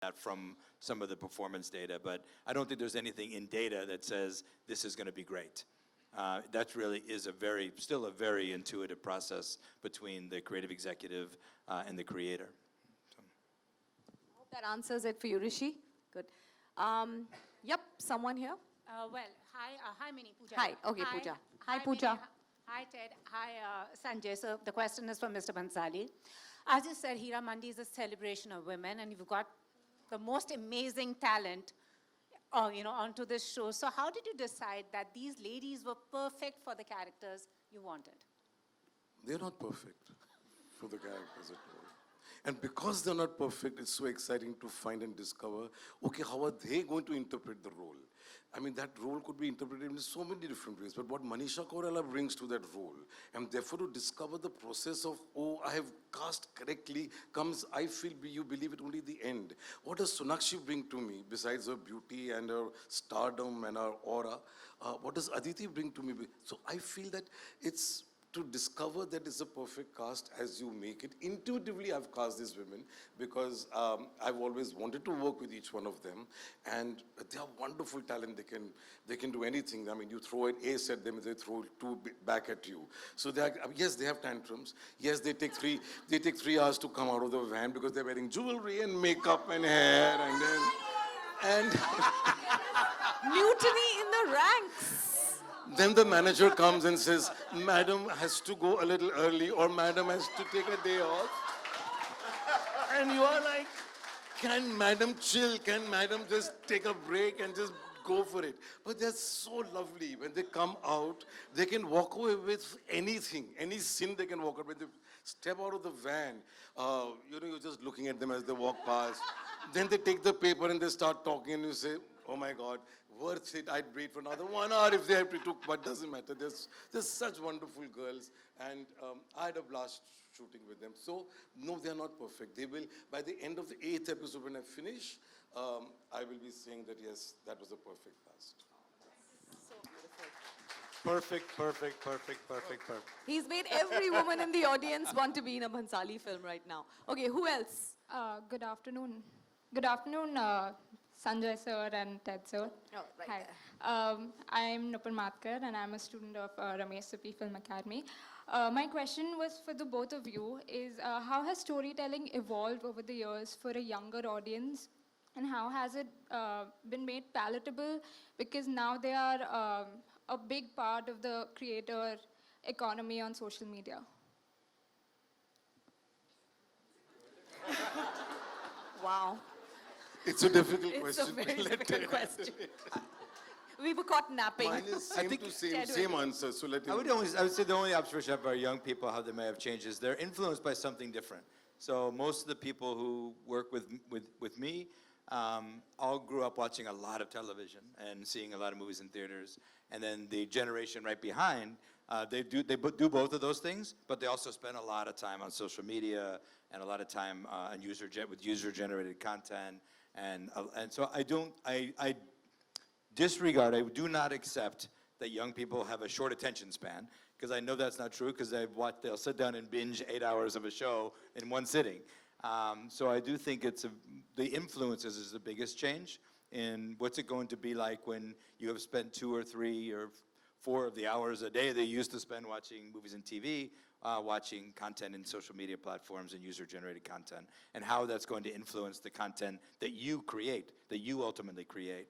that from some of the performance data, but I don't think there's anything in data that says this is going to be great. That really is still a very intuitive process between the creative executive and the creator. So. I hope that answers it for you, Rishi. Good. Yep, someone here. Hi, Mini Pooja. Hi, okay, Pooja. Hi, Pooja. Mini. Hi, Ted. Hi, Sanjay. So the question is for Mr. Bhansali. As you said, Hira Mandi is a celebration of women, and you've got the most amazing talent, onto this show. So how did you decide that these ladies were perfect for the characters you wanted? They're not perfect for the characters at all. And because they're not perfect, it's so exciting to find and discover, okay, how are they going to interpret the role? I mean, that role could be interpreted in so many different ways, but what Manisha Koirala brings to that role, and therefore to discover the process of, oh, I have cast correctly, comes, I feel you believe it only at the end. What does Sonakshi bring to me, besides her beauty and her stardom and her aura? What does Aditi bring to me? So I feel that it's to discover that it's a perfect cast as you make it. Intuitively, I've cast these women because I've always wanted to work with each one of them, and they have wonderful talent. They can do anything. I mean, you throw an ace at them, they throw two back at you. So they are, yes, they have tantrums. Yes, they take 3 hours to come out of the van because they're wearing jewelry and makeup and hair, and Mutiny in the ranks. then the manager comes and says, Madam has to go a little early, or Madam has to take a day off. And you are like, can Madam chill? Can Madam just take a break and just go for it? But they're so lovely. When they come out, they can walk away with anything, any sin they can walk away with. They step out of the van, you're just looking at them as they walk past. Then they take the paper and they start talking, and you say, oh my God, worth it. I'd wait for another 1 hour if they have to took, but doesn't matter. There's such wonderful girls, and I had a blast shooting with them. So, no, they're not perfect. They will, by the end of the 8th episode when I finish, I will be saying that, yes, that was a perfect cast. So beautiful. Perfect. He's made every woman in the audience want to be in a Bhansali film right now. Okay, who else? Good afternoon. Good afternoon, Sanjay sir and Ted sir. Oh, right Hi. there. I'm Nupur Matkar and I'm a student of Ramesh Sippy Film Academy. My question was for the both of you is how has storytelling evolved over the years for a younger audience, and how has it been made palatable, because now they are a big part of the creator economy on social media? Wow. It's a difficult It's question. a very difficult question. We were caught napping. Mine is same answer, so let him. I would say the only observation of our young people, how they may have changed, is they're influenced by something different. So most of the people who work with me all grew up watching a lot of television and seeing a lot of movies in theaters. And then the generation right behind, they do both of those things, but they also spend a lot of time on social media and a lot of time on user-generated content. And so I do not accept that young people have a short attention span, because I know that's not true, because they'll sit down and binge 8 hours of a show in one sitting. So I do think the influences is the biggest change in what's it going to be like when you have spent 2 or 3 or 4 of the hours a day they used to spend watching movies and TV, watching content in social media platforms and user-generated content, and how that's going to influence the content that you create, that you ultimately create.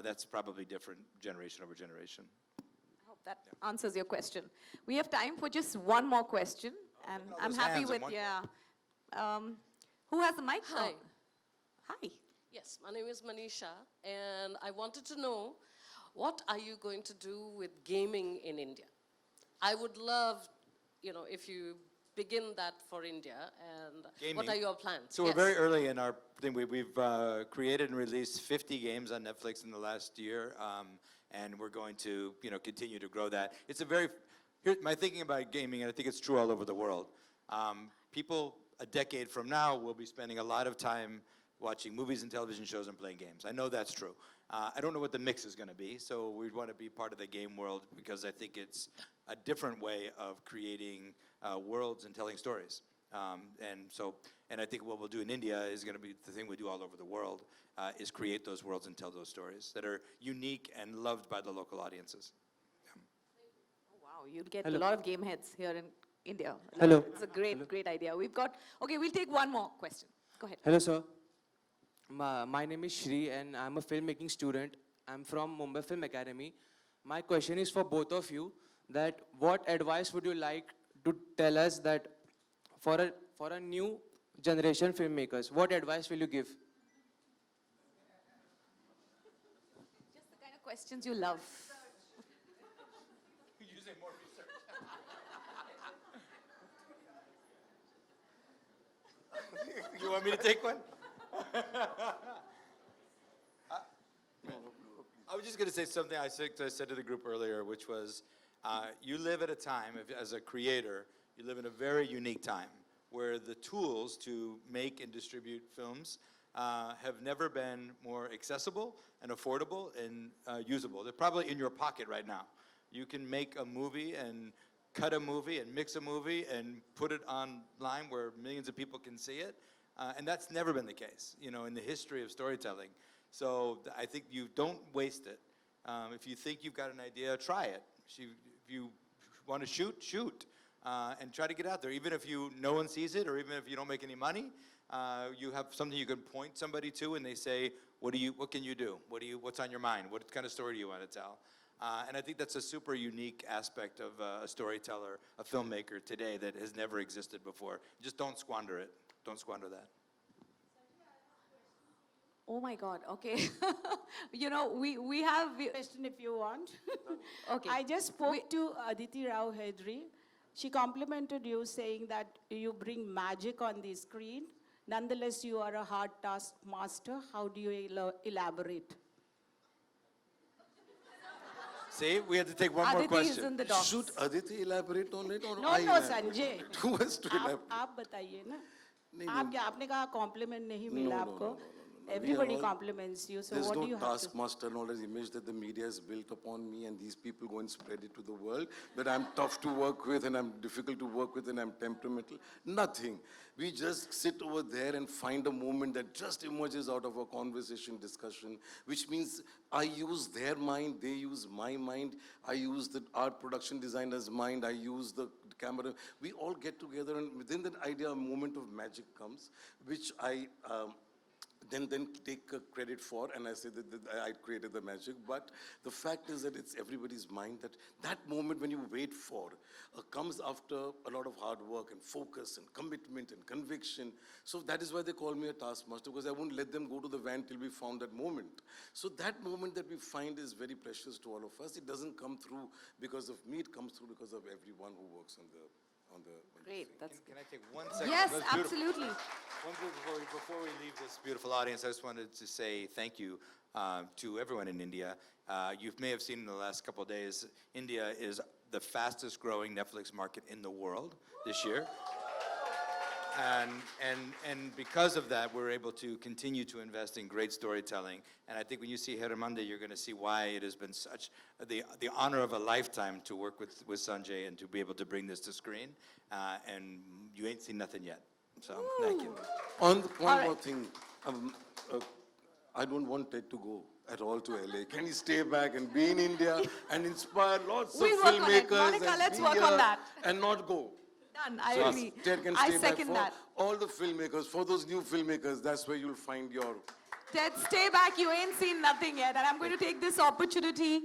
That's probably different generation over generation. I hope that answers your question. We have time for just one more question, and I'm happy with, who has the mic? Hi. Hi. Yes, my name is Manisha, and I wanted to know, what are you going to do with gaming in India? I would love, if you begin that for India, and Gaming. What are your plans? So we're very early in our thing. We've created and released 50 games on Netflix in the last year, and we're going to continue to grow that. My thinking about gaming, and I think it's true all over the world, people a decade from now will be spending a lot of time watching movies and television shows and playing games. I know that's true. I don't know what the mix is going to be, so we want to be part of the game world because I think it's a different way of creating worlds and telling stories. And I think what we'll do in India is going to be the thing we do all over the world, is create those worlds and tell those stories that are unique and loved by the local audiences. Oh, wow, you'd get Hello. a lot of game heads here in India. Hello. It's a great idea. Okay, we'll take one more question. Go ahead. Hello, sir. My name is Shri, and I'm a filmmaking student. I'm from Mumbai Film Academy. My question is for both of you, that what advice would you like to tell us that for a new generation filmmakers, what advice will you give? Just the kind of questions you love. You want me to take one? I was just going to say something I said to the group earlier, which was, you live at a time, as a creator, you live in a very unique time where the tools to make and distribute films have never been more accessible and affordable and usable. They're probably in your pocket right now. You can make a movie and cut a movie and mix a movie and put it online where millions of people can see it. And that's never been the case, in the history of storytelling. So I think you don't waste it. If you think you've got an idea, try it. If you want to shoot. And try to get out there. Even if no one sees it, or even if you don't make any money, you have something you can point somebody to and they say, what can you do? What's on your mind? What kind of story do you want to tell? And I think that's a super unique aspect of a storyteller, a filmmaker today that has never existed before. Just don't squander it. Don't squander that. Oh my God, okay. We have... Question if you want. Okay. I just spoke to Aditi Rao Hedri. She complimented you saying that you bring magic on the screen. Nonetheless, you are a hard task master. How do you elaborate? See, we had to take one more Aditi is question. in the docs. Should Aditi elaborate on it or No, I no, elaborate? Sanjay. Who has to elaborate? आप बताइए ना. नहीं, आपने कहा compliment नहीं No, मिला no, आपको. no, no. We are Everybody all- compliments you. So There's what no do you have to? taskmaster knowledge image that the media has built upon me, and these people go and spread it to the world, that I'm tough to work with and I'm difficult to work with and I'm temperamental. Nothing. We just sit over there and find a moment that just emerges out of a conversation, discussion, which means I use their mind, they use my mind, I use the art production designer's mind, I use the camera. We all get together, and within that idea, a moment of magic comes, which I then take credit for, and I say that I created the magic. But the fact is that it's everybody's mind that moment when you wait for comes after a lot of hard work and focus and commitment and conviction. So that is why they call me a taskmaster, because I won't let them go to the van till we found that moment. So that moment that we find is very precious to all of us. It doesn't come through because of me, it comes through because of everyone who works on the Great, thing. that's Can I take 1 second? Yes, That's beautiful. absolutely. One thing before we leave this beautiful audience, I just wanted to say thank you to everyone in India. You may have seen in the last couple of days, India is the fastest growing Netflix market in the world this year. And because of that, we're able to continue to invest in great storytelling. And I think when you see Heramande, you're going to see why it has been such the honor of a lifetime to work with Sanjay and to be able to bring this to screen. And you ain't seen nothing yet. So thank you. On one more thing, I don't want Ted to go at all to LA. Can he stay back and be in India and inspire lots We'll of work on it. filmmakers Monica, and let's be work on here that. and not go? Done, I So agree. Ted can I stay back second for that. all the filmmakers, for those new filmmakers. That's where you'll find your. Ted, stay back. You ain't seen nothing yet. And I'm going to take this opportunity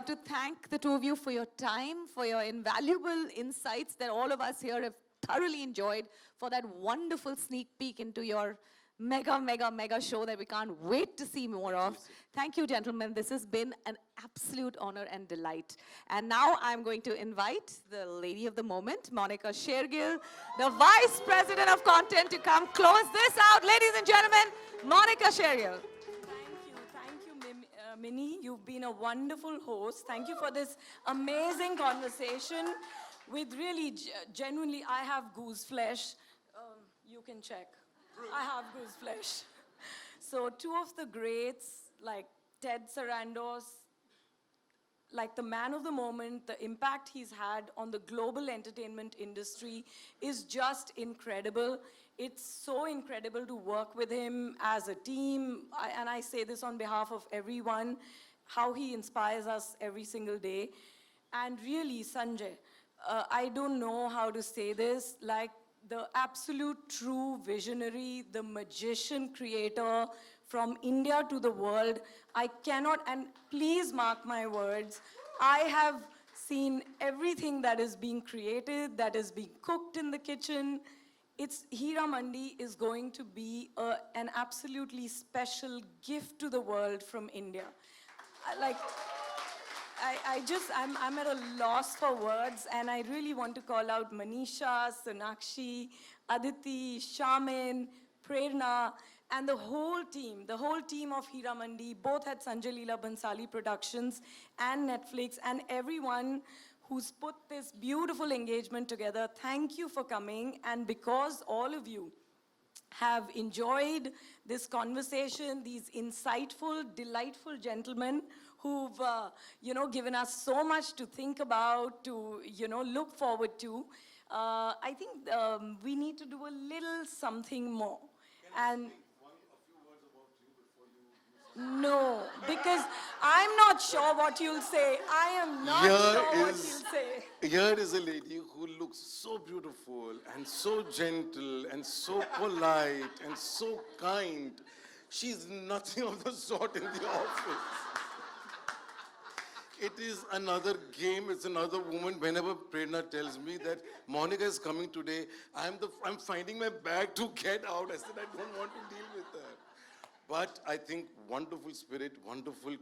to thank the two of you for your time, for your invaluable insights that all of us here have thoroughly enjoyed, for that wonderful sneak peek into your mega show that we can't wait to see more of. Thank you, gentlemen. This has been an absolute honor and delight. And now I'm going to invite the lady of the moment, Monica Shergill, the Vice President of Content, to come close this out. Ladies and gentlemen, Monica Shergill. Thank you, Minnie. You've been a wonderful host. Thank you for this amazing conversation with really, genuinely, I have goose flesh. You can check. I have goose flesh. So two of the greats, like Ted Sarandos, like the man of the moment, the impact he's had on the global entertainment industry is just incredible. It's so incredible to work with him as a team, and I say this on behalf of everyone, how he inspires us every single day. And really, Sanjay, I don't know how to say this, like the absolute true visionary, the magician creator from India to the world. I cannot, and please mark my words, I have seen everything that is being created, that is being cooked in the kitchen. Hira Mandi is going to be an absolutely special gift to the world from India. I'm at a loss for words, and I really want to call out Manisha, Sonakshi, Aditi, Shamin, Prerna, and the whole team of Hira Mandi, both at Sanjay Leela Bhansali Productions and Netflix, and everyone who's put this beautiful engagement together. Thank you for coming, and because all of you have enjoyed this conversation, these insightful, delightful gentlemen who've, given us so much to think about, to, look forward to. I think we need to do a little something more. And no, because I'm not sure what you'll say. I am not sure what you'll say. Here is a lady who looks so beautiful and so gentle and so polite and so kind. She's nothing of the sort in the office. It is another game, it's another woman. Whenever Prerna tells me that Monica is coming today, I'm finding my bag to get out. I said, I don't want to deal with her. But I think wonderful spirit, wonderful